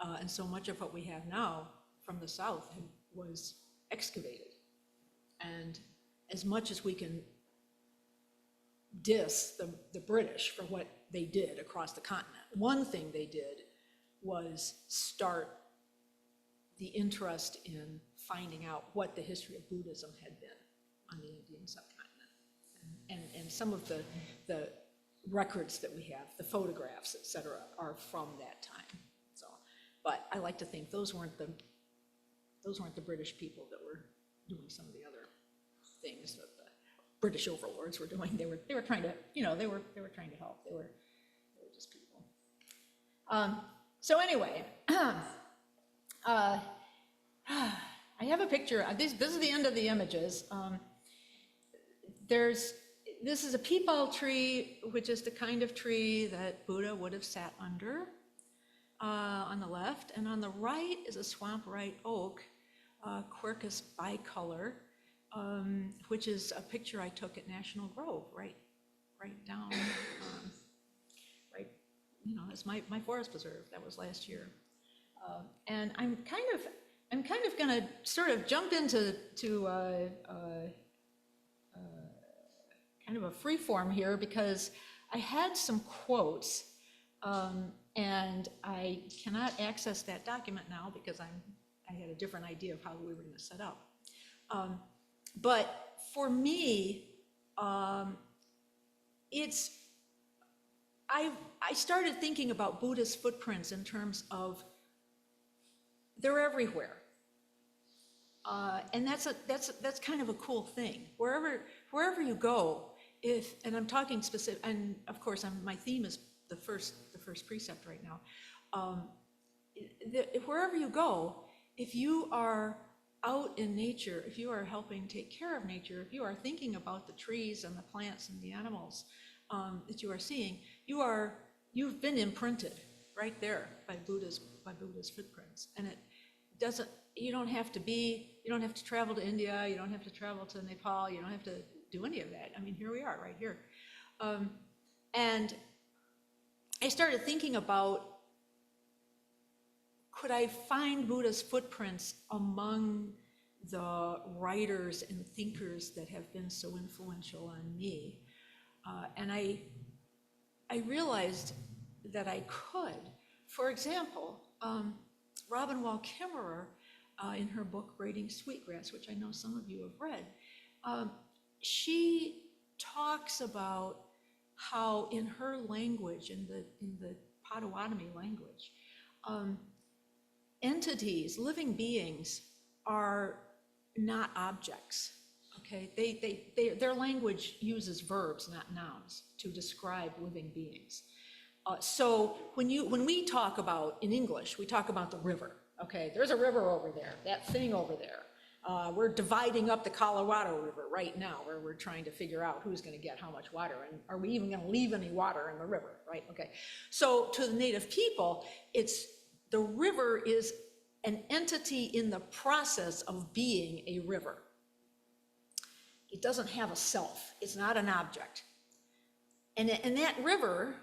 And so much of what we have now from the South was excavated. And as much as we can diss the British for what they did across the continent, one thing they did was start the interest in finding out what the history of Buddhism had been on the Indian subcontinent. And some of the records that we have, the photographs, et cetera, are from that time. So, but I like to think those weren't the British people that were doing some of the other things that the British overlords were doing. They were trying to, they were trying to help. They were just people. So anyway, I have a picture. This is the end of the images. This is a peepal tree, which is the kind of tree that Buddha would have sat under on the left. And on the right is a swamp right oak, Quercus bicolor, which is a picture I took at National Grove, right down, that's my forest preserve. That was last year. And I'm kind of going to sort of jump into kind of a free form here because I had some quotes, and I cannot access that document now because I had a different idea of how we were going to set up. But for me, I started thinking about Buddhist footprints in terms of they're everywhere. And that's kind of a cool thing. Wherever you go, and I'm talking specific, and of course my theme is the first precept right now. Wherever you go, if you are out in nature, if you are helping take care of nature, if you are thinking about the trees and the plants and the animals that you are seeing, you've been imprinted right there by Buddha's footprints. And it doesn't. You don't have to travel to India. You don't have to travel to Nepal. You don't have to do any of that. I mean, here we are, right here. And I started thinking about, could I find Buddha's footprints among the writers and thinkers that have been so influential on me? And I realized that I could. For example, Robin Wall Kimmerer, in her book Braiding Sweetgrass, which I know some of you have read, she talks about how in her language, in the Potawatomi language, entities, living beings, are not objects. Okay, their language uses verbs, not nouns, to describe living beings. So when we talk about, in English, we talk about the river. Okay, there's a river over there, that thing over there. We're dividing up the Colorado River right now, where we're trying to figure out who's going to get how much water, and are we even going to leave any water in the river, right? Okay, so to the Native people, the river is an entity in the process of being a river. It doesn't have a self. It's not an object. And that river,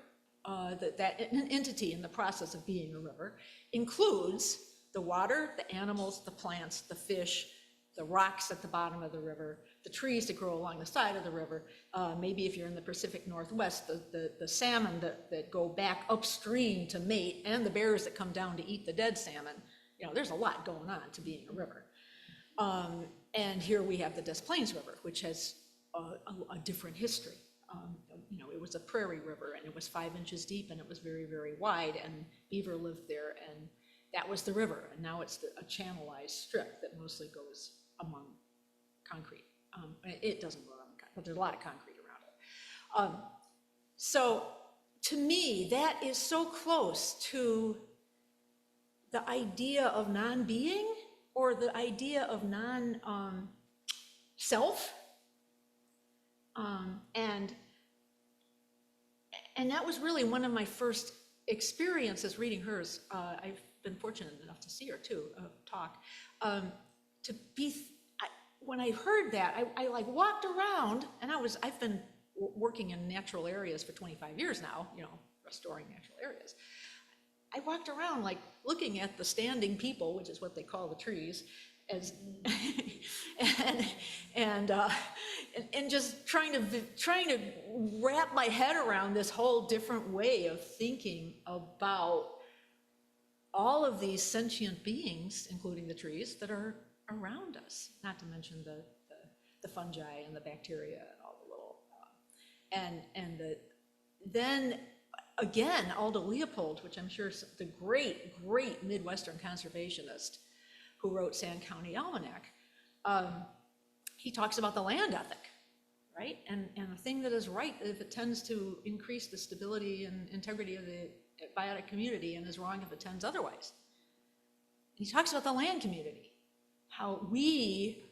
that entity in the process of being a river, includes the water, the animals, the plants, the fish, the rocks at the bottom of the river, the trees that grow along the side of the river, maybe if you're in the Pacific Northwest, the salmon that go back upstream to mate, and the bears that come down to eat the dead salmon, You know, there's a lot going on to being a river. And here we have the Des Plaines River, which has a different history. You know, it was a prairie river, and it was 5 inches deep, and it was very, very wide, and beaver lived there, and that was the river. And now it's a channelized strip that mostly goes among concrete. It doesn't go around, but there's a lot of concrete around it. So to me, that is so close to the idea of non-being, or the idea of non-self. And that was really one of my first experiences reading hers. I've been fortunate enough to see her too, talk. When I heard that, I like walked around, and I've been working in natural areas for 25 years now, you know, restoring natural areas. I walked around like looking at the standing people, which is what they call the trees, as and just trying to wrap my head around this whole different way of thinking about all of these sentient beings, including the trees, that are around us, not to mention the fungi and the bacteria and all the little, then again, Aldo Leopold, which I'm sure is the great Midwestern conservationist who wrote Sand County Almanac, he talks about the land ethic, right? And the thing that is right, if it tends to increase the stability and integrity of the biotic community, and is wrong if it tends otherwise. And he talks about the land community, how we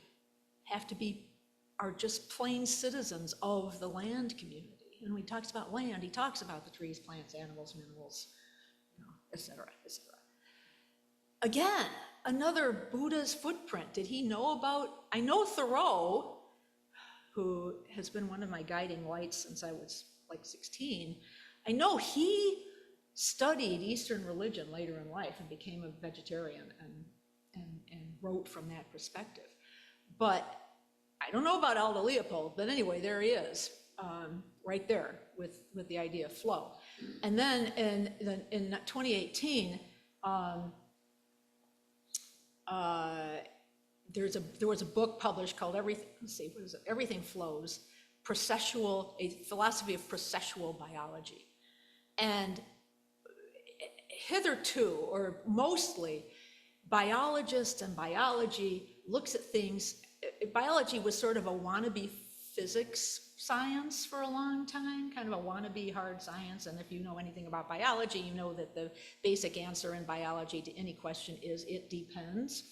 are just plain citizens of the land community. And when he talks about land, he talks about the trees, plants, animals, minerals, you know, et cetera, et cetera. Again, another Buddha's footprint. Did he know about, I know Thoreau, who has been one of my guiding lights since I was like 16. I know he studied Eastern religion later in life and became a vegetarian and wrote from that perspective. But I don't know about Aldo Leopold, but anyway, there he is, right there with the idea of flow. And then in 2018, there was a book published called Everything Flows, a philosophy of processual biology. And hitherto, or mostly, biologists and biology looks at things, biology was sort of a wannabe physics science for a long time, kind of a wannabe hard science. And if you know anything about biology, you know that the basic answer in biology to any question is it depends.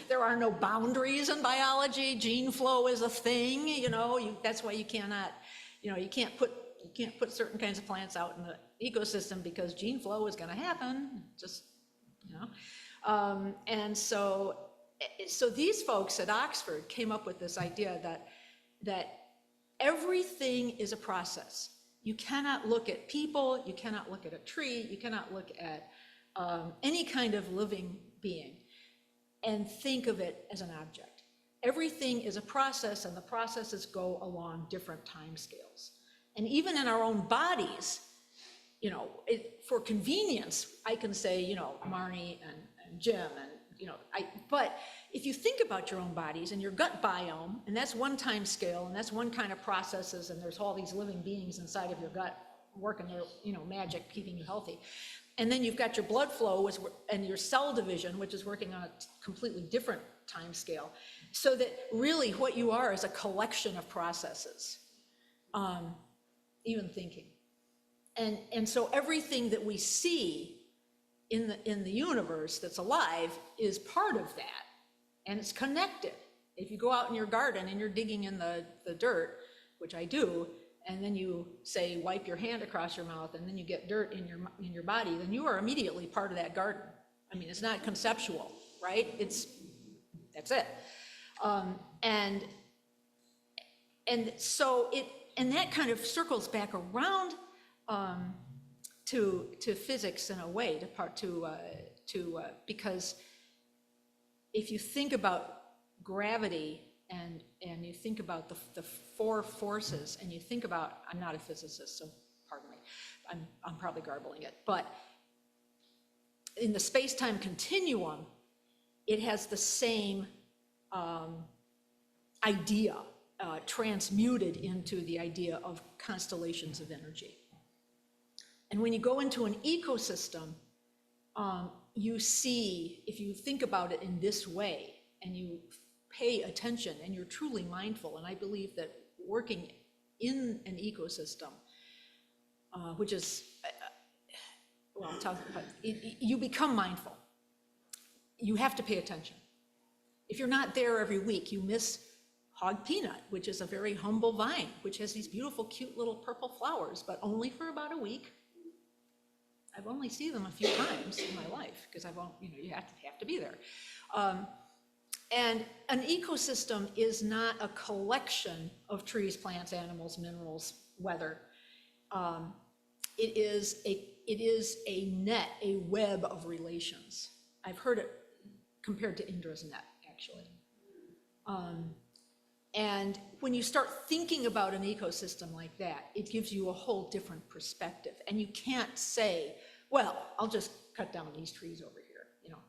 There are no boundaries in biology. Gene flow is a thing, you know, that's why you cannot, you know, you can't put certain kinds of plants out in the ecosystem because gene flow is going to happen, just, you know. And so these folks at Oxford came up with this idea that everything is a process. You cannot look at people, you cannot look at a tree, you cannot look at any kind of living being and think of it as an object. Everything is a process, and the processes go along different time scales. And even in our own bodies, you know, for convenience, I can say, you know, Marnie and Jim, and, you know, but if you think about your own bodies and your gut biome, and that's one time scale, and that's one kind of processes, and there's all these living beings inside of your gut working their, you know, magic, keeping you healthy. And then you've got your blood flow and your cell division, which is working on a completely different time scale. So that really what you are is a collection of processes, even thinking. And so everything that we see in the universe that's alive is part of that, and it's connected. If you go out in your garden and you're digging in the dirt, which I do, and then you say wipe your hand across your mouth, and then you get dirt in your body, then you are immediately part of that garden. I mean, it's not conceptual, right? That's it. And so that kind of circles back around to physics in a way, because if you think about gravity and you think about the four forces, and you think about, I'm not a physicist, so pardon me, I'm probably garbling it, but in the space-time continuum, it has the same idea transmuted into the idea of constellations of energy. And when you go into an ecosystem, you see, if you think about it in this way, and you pay attention, and you're truly mindful, and I believe that working in an ecosystem, which is, well, I'll talk about it, you become mindful. You have to pay attention. If you're not there every week, you miss hog peanut, which is a very humble vine, which has these beautiful, cute little purple flowers, but only for about a week. I've only seen them a few times in my life, because you have to be there. And an ecosystem is not a collection of trees, plants, animals, minerals, weather. It is a net, a web of relations. I've heard it compared to Indra's net, actually. And when you start thinking about an ecosystem like that, it gives you a whole different perspective. And you can't say, well, I'll just cut down these trees over here, you know.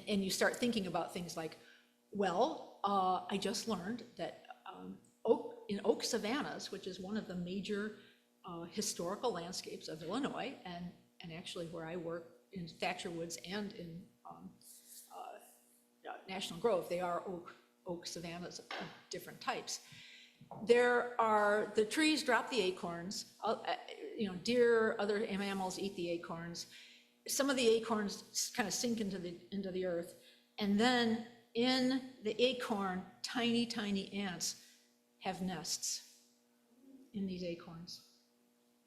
And you start thinking about things like, well, I just learned that in oak savannas, which is one of the major historical landscapes of Illinois, and actually where I work in Thatcher Woods and in National Grove, they are oak savannas of different types. The trees drop the acorns, deer, other mammals eat the acorns. Some of the acorns kind of sink into the earth, and then in the acorn, tiny, tiny ants have nests in these acorns.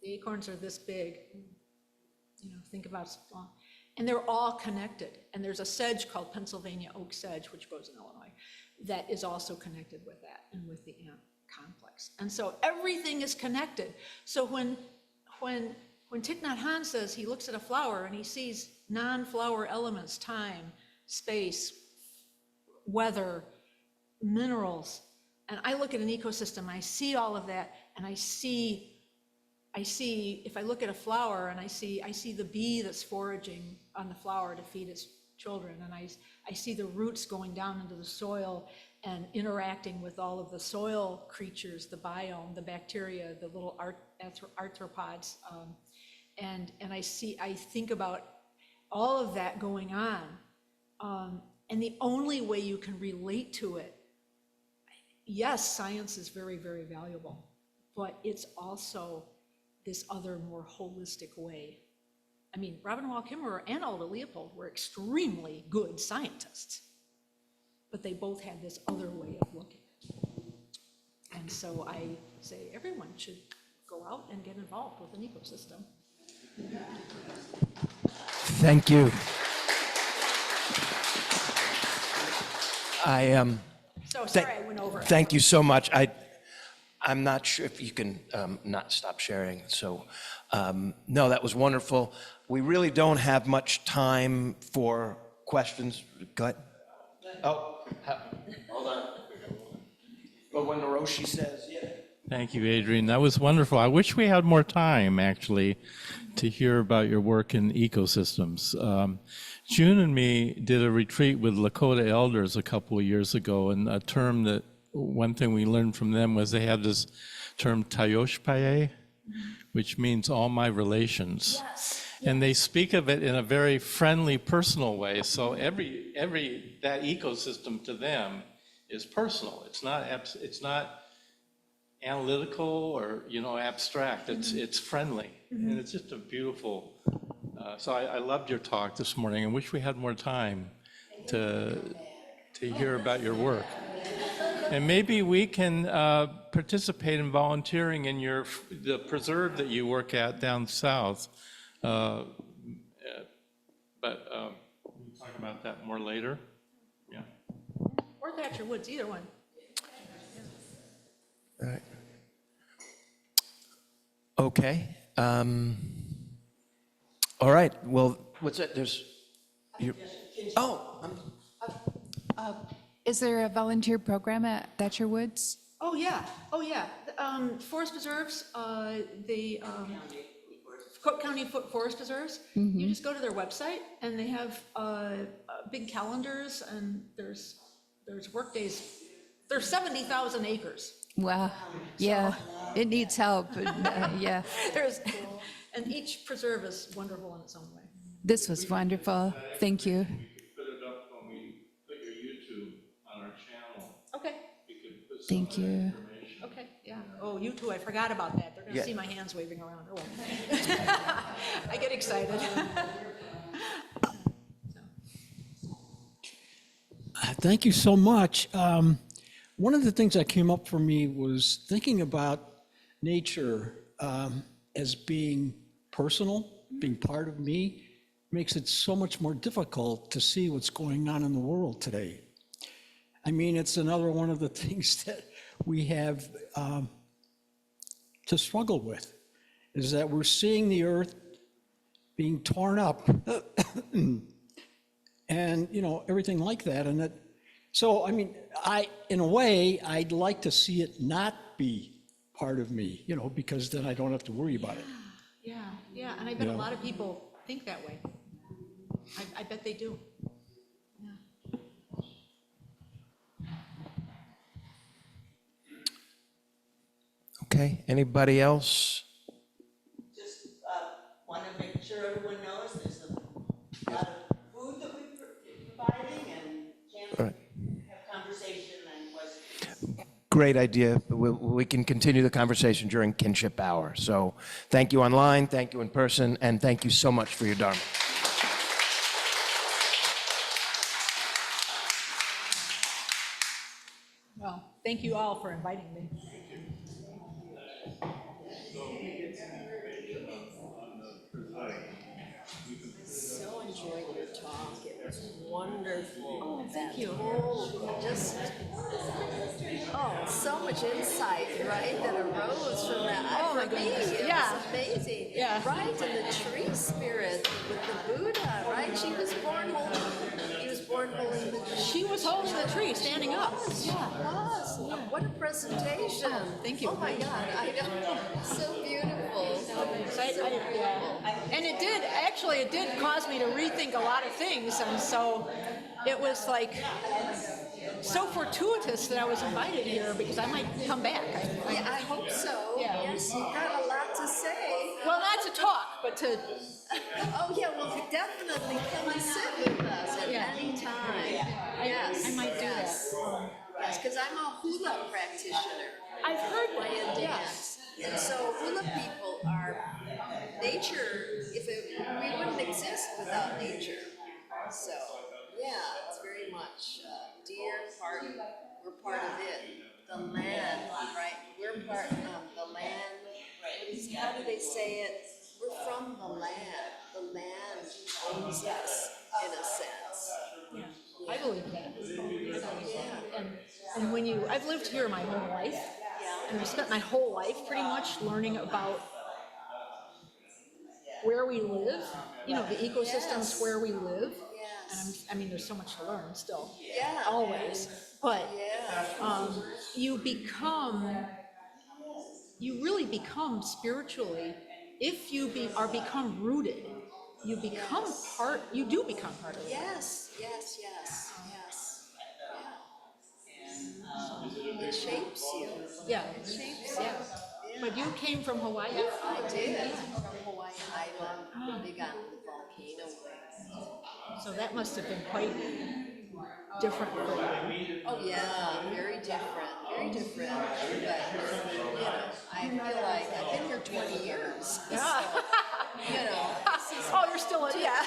The acorns are this big, think about, and they're all connected. And there's a sedge called Pennsylvania oak sedge, which grows in Illinois, that is also connected with that and with the ant complex. And so everything is connected. So when Thich Nhat Hanh says he looks at a flower and he sees non-flower elements, time, space, weather, minerals, and I look at an ecosystem and I see all of that, and I see, if I look at a flower and I see the bee that's foraging on the flower to feed its children, and I see the roots going down into the soil and interacting with all of the soil creatures, the biome, the bacteria, the little arthropods, and I think about all of that going on, and the only way you can relate to it, yes, science is very, very valuable, but it's also this other more holistic way. I mean, Robin Wall Kimmerer and Alda Leopold were extremely good scientists, but they both had this other way of looking. And so I say everyone should go out and get involved with an ecosystem. Thank you. So sorry I went over. Thank you so much. I'm not sure if you can not stop sharing. So, no, that was wonderful. We really don't have much time for questions. Go ahead. Oh, hold on. But when Hiroshi says, yeah. Thank you, Adrian. That was wonderful. I wish we had more time, actually, to hear about your work in ecosystems. June and me did a retreat with Lakota elders a couple of years ago, and a term that, one thing we learned from them was they have this term Tayoshpaye, which means all my relations. Yes. And they speak of it in a very friendly, personal way. So that ecosystem to them is personal. It's not analytical or abstract. It's friendly, and it's just a beautiful. So I loved your talk this morning, and wish we had more time to hear about your work. And maybe we can participate in volunteering in the preserve that you work at down south. But we'll talk about that more later. Yeah. Or Thatcher Woods, either one. All right. Okay. All right. Well, what's that? Is there a volunteer program at Thatcher Woods? Oh, yeah. Forest preserves, Cook County Forest Preserves, you just go to their website, and they have big calendars, and there's work days. There's 70,000 acres. Wow, yeah, it needs help, yeah. There's, and each preserve is wonderful in its own way. This was wonderful, thank you. We could put it up when we put your YouTube on our channel. Okay, We could put some Thank of that you. information. okay, yeah. Oh, you too, I forgot about that. They're gonna Yeah. see my hands waving around. Oh, I get excited. Thank you so much. One of the things that came up for me was thinking about nature as being personal, being part of me, makes it so much more difficult to see what's going on in the world today. I mean, it's another one of the things that we have to struggle with, is that we're seeing the earth being torn up and, you know, everything like that. And that, so, I mean, in a way, I'd like to see it not be part of me, you know, because then I don't have to worry about it. Yeah, and I bet a Yeah. lot of people think that way. I bet they do. Yeah. Okay, anybody else? Just want to make sure everyone knows there's a lot of food that we're providing and All right. have conversation and questions. Great idea. We can continue the conversation during kinship hour. So thank you online, thank you in person, and thank you so much for your Dharma. Well, thank you all for inviting me. So enjoyed your talk. It was wonderful. Oh, thank you. Just, so much insight, right, that arose from that. Oh, my For me, goodness. it Yeah. was amazing. Yeah. Right, and the tree spirit with the Buddha, right? He was born holding the tree. She was holding the tree, standing up. Yeah, it was. What a presentation. Thank you. Oh, my God. I know. So beautiful. And it did cause me to rethink a lot of things, and so it was like so fortuitous that I was invited here because I might come back. Yeah, I hope so. Yeah. Yes, you got a lot to say. Well, not to talk, but to, Oh, yeah, well, definitely come and sit with us at Yeah. any time. Yes. I might do that. Yes, because I'm a hula practitioner. I've heard Hawaiian that, dance. And so hula people are nature, we wouldn't exist without nature. So, yeah, it's very much dear part, we're part of it. The land, right? We're part of the land. How do they say it? We're from the land. The land owns us, in a sense. I believe that. Yeah. And when I've lived here my whole life, and I've spent my whole life pretty much learning about where we live, you know, the ecosystems Yes. where we live. Yes. And I mean, there's so much to learn still, Yeah. always. But Yeah. you really become spiritually, if you become rooted, you do become part of it. Yes, yes, yes, yes. Yeah. It shapes you. Yeah, it shapes, yeah. But you came from Hawaii? I did. From Hawaiian Island, big on the volcano wing. So that must have been quite different for you. Oh, yeah, very different, very different. But, you know, I feel like I've been here 20 years. Yeah. So, you know, this is Oh, you're still in, yeah.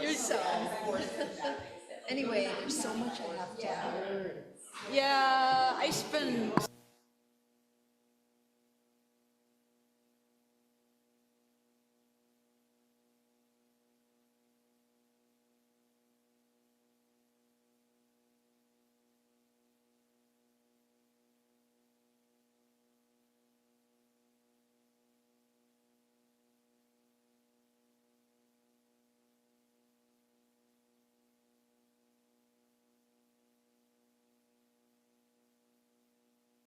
you're so. Anyway, there's so much I have to learn. Yeah, I spend